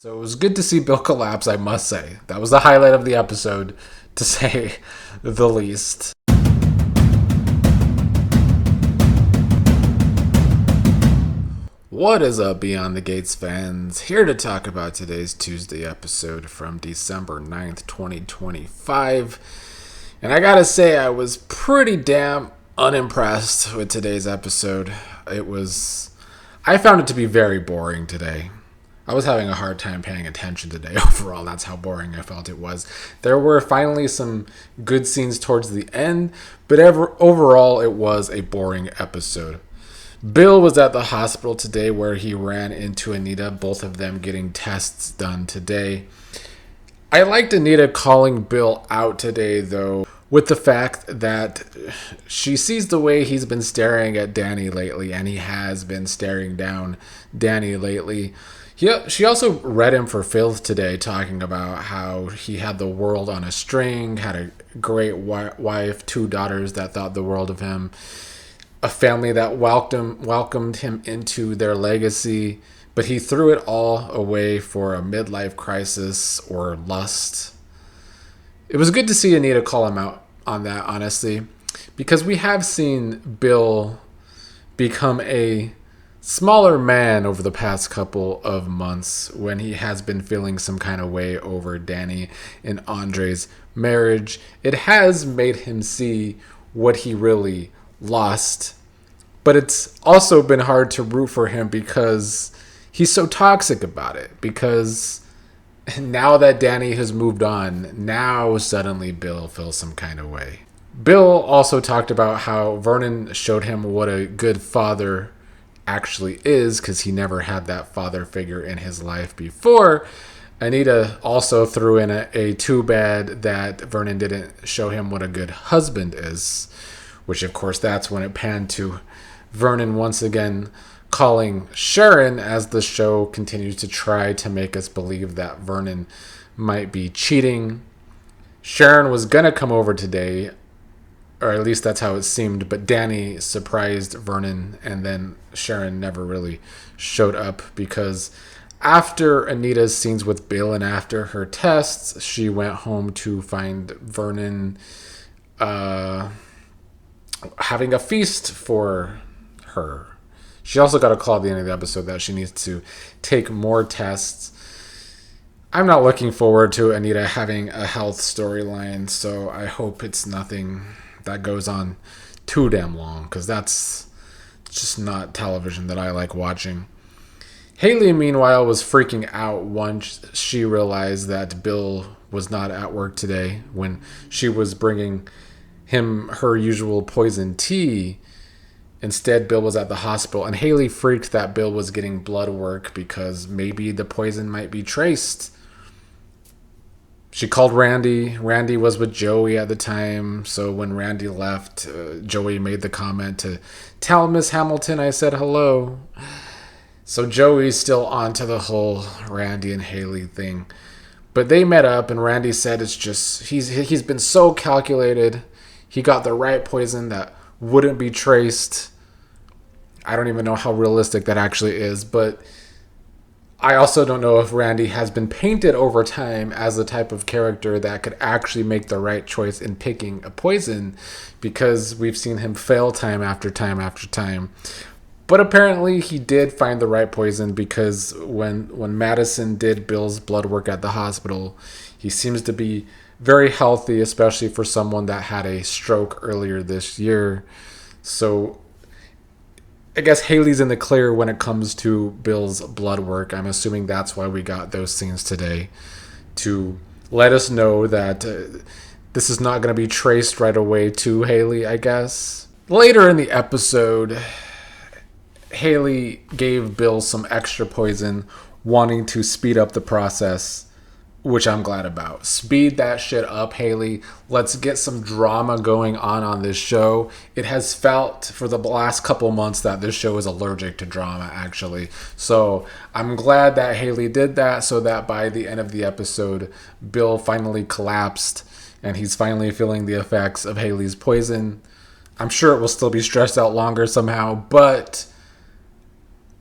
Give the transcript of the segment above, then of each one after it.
So it was good to see Bill collapse, I must say. That was the highlight of the episode, to say the least. What is up, Beyond the Gates fans? Here to talk about today's Tuesday episode from December 9th, 2025. And I gotta say, I was pretty damn unimpressed with today's episode. I found it to be very boring today. I was having a hard time paying attention today overall. That's how boring I felt it was. There were finally some good scenes towards the end, but overall it was a boring episode. Bill was at the hospital today where he ran into Anita, both of them getting tests done today. I liked Anita calling Bill out today, though, with the fact that she sees the way he's been staring at Danny lately, and he has been staring down Danny lately. She also read him for filth today, talking about how he had the world on a string, had a great wife, 2 daughters that thought the world of him, a family that welcomed him into their legacy, but he threw it all away for a midlife crisis or lust. It was good to see Anita call him out on that, honestly, because we have seen Bill become a smaller man over the past couple of months when he has been feeling some kind of way over Danny and Andre's marriage. It has made him see what he really lost, but it's also been hard to root for him because he's so toxic about it. Because now that Danny has moved on, now suddenly Bill feels some kind of way. Bill also talked about how Vernon showed him what a good father actually is, because he never had that father figure in his life before. Anita also threw in a too bad that Vernon didn't show him what a good husband is, which of course that's when it panned to Vernon once again calling Sharon, as the show continues to try to make us believe that Vernon might be cheating. Sharon was gonna come over today, or at least that's how it seemed, but Danny surprised Vernon, and then Sharon never really showed up, because after Anita's scenes with Bill and after her tests, she went home to find Vernon having a feast for her. She also got a call at the end of the episode that she needs to take more tests. I'm not looking forward to Anita having a health storyline, so I hope it's nothing that goes on too damn long, because that's just not television that I like watching. Hayley, meanwhile, was freaking out once she realized that Bill was not at work today when she was bringing him her usual poison tea. Instead, Bill was at the hospital, and Hayley freaked that Bill was getting blood work because maybe the poison might be traced. She called Randy. Randy was with Joey at the time, so when Randy left, Joey made the comment to tell Miss Hamilton I said hello. So Joey's still on to the whole Randy and Hayley thing. But they met up, and Randy said it's just, he's been so calculated. He got the right poison that wouldn't be traced. I don't even know how realistic that actually is, but I also don't know if Randy has been painted over time as the type of character that could actually make the right choice in picking a poison, because we've seen him fail time after time after time. But apparently he did find the right poison, because when Madison did Bill's blood work at the hospital, he seems to be very healthy, especially for someone that had a stroke earlier this year. So I guess Hayley's in the clear when it comes to Bill's blood work. I'm assuming that's why we got those scenes today, to let us know that this is not going to be traced right away to Hayley, I guess. Later in the episode, Hayley gave Bill some extra poison, wanting to speed up the process, which I'm glad about. Speed that shit up, Hayley. Let's get some drama going on this show. It has felt for the last couple months that this show is allergic to drama, actually. So I'm glad that Hayley did that, so that by the end of the episode, Bill finally collapsed, and he's finally feeling the effects of Hayley's poison. I'm sure it will still be stressed out longer somehow, but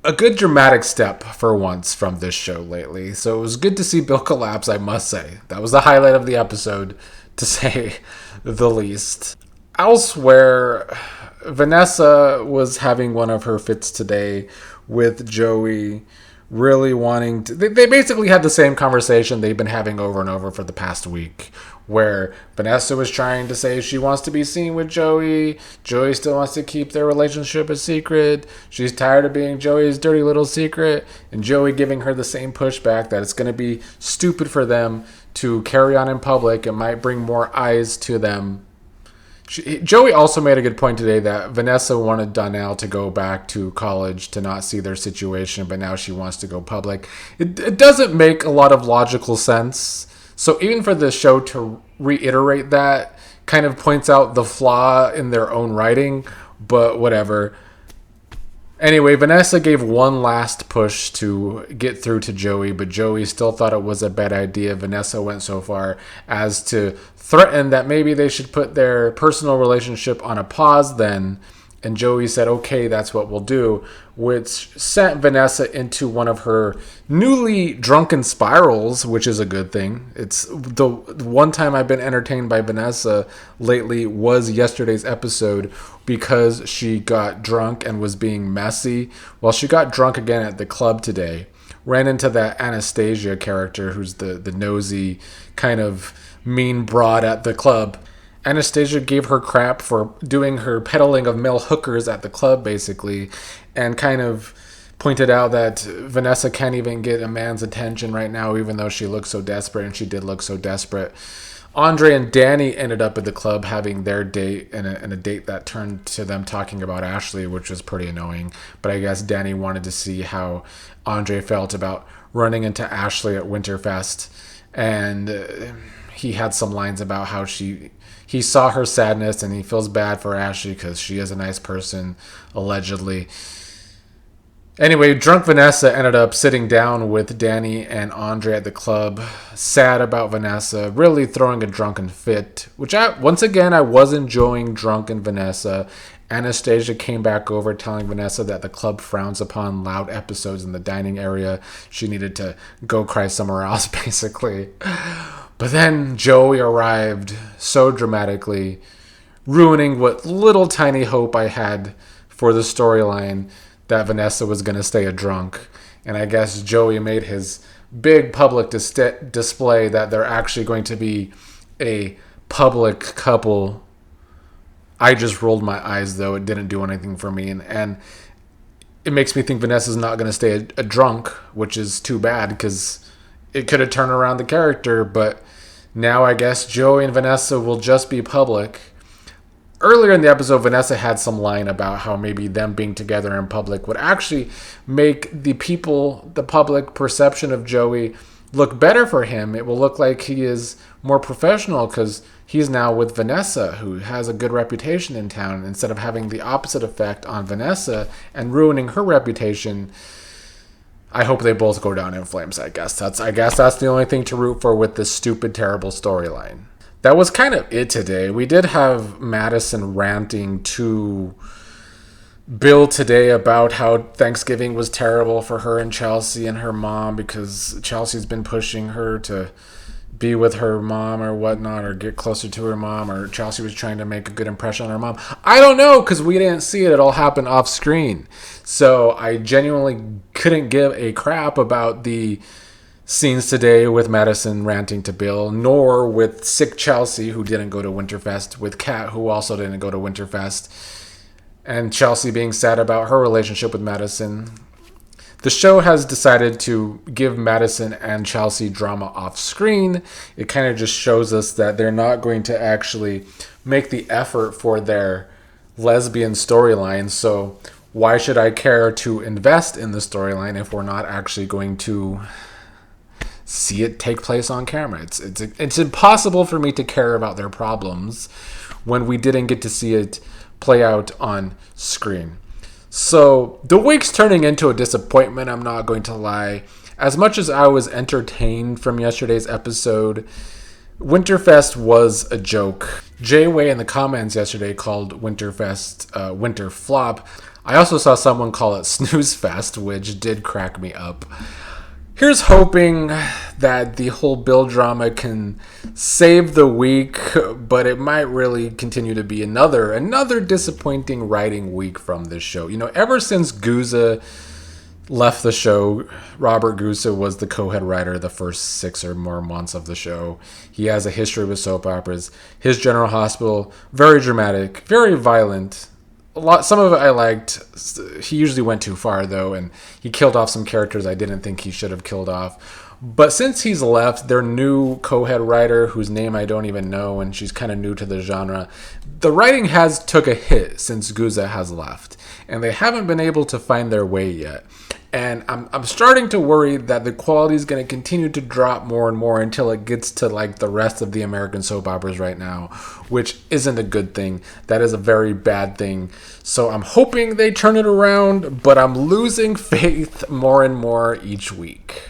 a good dramatic step for once from this show lately. So it was good to see Bill collapse, I must say. That was the highlight of the episode, to say the least. Elsewhere, Vanessa was having one of her fits today with Joey really wanting to. They basically had the same conversation they've been having over and over for the past week, where Vanessa was trying to say she wants to be seen with Joey. Joey still wants to keep their relationship a secret. She's tired of being Joey's dirty little secret. And Joey giving her the same pushback that it's going to be stupid for them to carry on in public. It might bring more eyes to them. Joey also made a good point today that Vanessa wanted Donnell to go back to college to not see their situation, but now she wants to go public. It doesn't make a lot of logical sense. So even for the show to reiterate that kind of points out the flaw in their own writing, but whatever. Anyway, Vanessa gave one last push to get through to Joey, but Joey still thought it was a bad idea. Vanessa went so far as to threaten that maybe they should put their personal relationship on a pause then. And Joey said, okay, that's what we'll do, which sent Vanessa into one of her newly drunken spirals, which is a good thing. It's the one time I've been entertained by Vanessa lately was yesterday's episode because she got drunk and was being messy. Well, she got drunk again at the club today. Ran into that Anastasia character who's the nosy kind of mean broad at the club. Anastasia gave her crap for doing her peddling of male hookers at the club, basically, and kind of pointed out that Vanessa can't even get a man's attention right now, even though she looks so desperate, and she did look so desperate. Andre and Danny ended up at the club having their date, and a date that turned to them talking about Ashley, which was pretty annoying. But I guess Danny wanted to see how Andre felt about running into Ashley at Winterfest, and he had some lines about how he saw her sadness and he feels bad for Ashley because she is a nice person, allegedly. Anyway, drunk Vanessa ended up sitting down with Danny and Andre at the club, sad about Vanessa, really throwing a drunken fit, which once again, I was enjoying drunken Vanessa. Anastasia came back over telling Vanessa that the club frowns upon loud episodes in the dining area. She needed to go cry somewhere else, basically. But then Joey arrived so dramatically, ruining what little tiny hope I had for the storyline that Vanessa was going to stay a drunk. And I guess Joey made his big public display that they're actually going to be a public couple. I just rolled my eyes, though. It didn't do anything for me. And it makes me think Vanessa's not going to stay a drunk, which is too bad because it could have turned around the character. But now I guess Joey and Vanessa will just be public. Earlier in the episode, Vanessa had some line about how maybe them being together in public would actually make the public perception of Joey look better for him. It will look like he is more professional because he's now with Vanessa, who has a good reputation in town, instead of having the opposite effect on Vanessa and ruining her reputation. I hope they both go down in flames, I guess. That's the only thing to root for with this stupid, terrible storyline. That was kind of it today. We did have Madison ranting to Bill today about how Thanksgiving was terrible for her and Chelsea and her mom because Chelsea's been pushing her to be with her mom or whatnot, or get closer to her mom, or Chelsea was trying to make a good impression on her mom. I don't know, because we didn't see it. It all happened off screen. So I genuinely couldn't give a crap about the scenes today with Madison ranting to Bill, nor with sick Chelsea, who didn't go to Winterfest, with Kat, who also didn't go to Winterfest, and Chelsea being sad about her relationship with Madison. The show has decided to give Madison and Chelsea drama off screen. It kind of just shows us that they're not going to actually make the effort for their lesbian storyline. So why should I care to invest in the storyline if we're not actually going to see it take place on camera? It's impossible for me to care about their problems when we didn't get to see it play out on screen. So the week's turning into a disappointment, I'm not going to lie. As much as I was entertained from yesterday's episode, Winterfest was a joke. Jay Way in the comments yesterday called Winterfest winter flop. I also saw someone call it snooze fest, which did crack me up. Here's hoping that the whole Bill drama can save the week, but it might really continue to be another disappointing writing week from this show. Ever since Guza left the show, Robert Guza was the co-head writer the first 6 or more months of the show. He has a history with soap operas. His General Hospital, very dramatic, very violent. Some of it I liked. He usually went too far, though, and he killed off some characters I didn't think he should have killed off. But since he's left, their new co-head writer, whose name I don't even know, and she's kind of new to the genre, the writing has took a hit since Guza has left, and they haven't been able to find their way yet. And I'm starting to worry that the quality is going to continue to drop more and more until it gets to like the rest of the American soap operas right now, which isn't a good thing. That is a very bad thing. So I'm hoping they turn it around, but I'm losing faith more and more each week.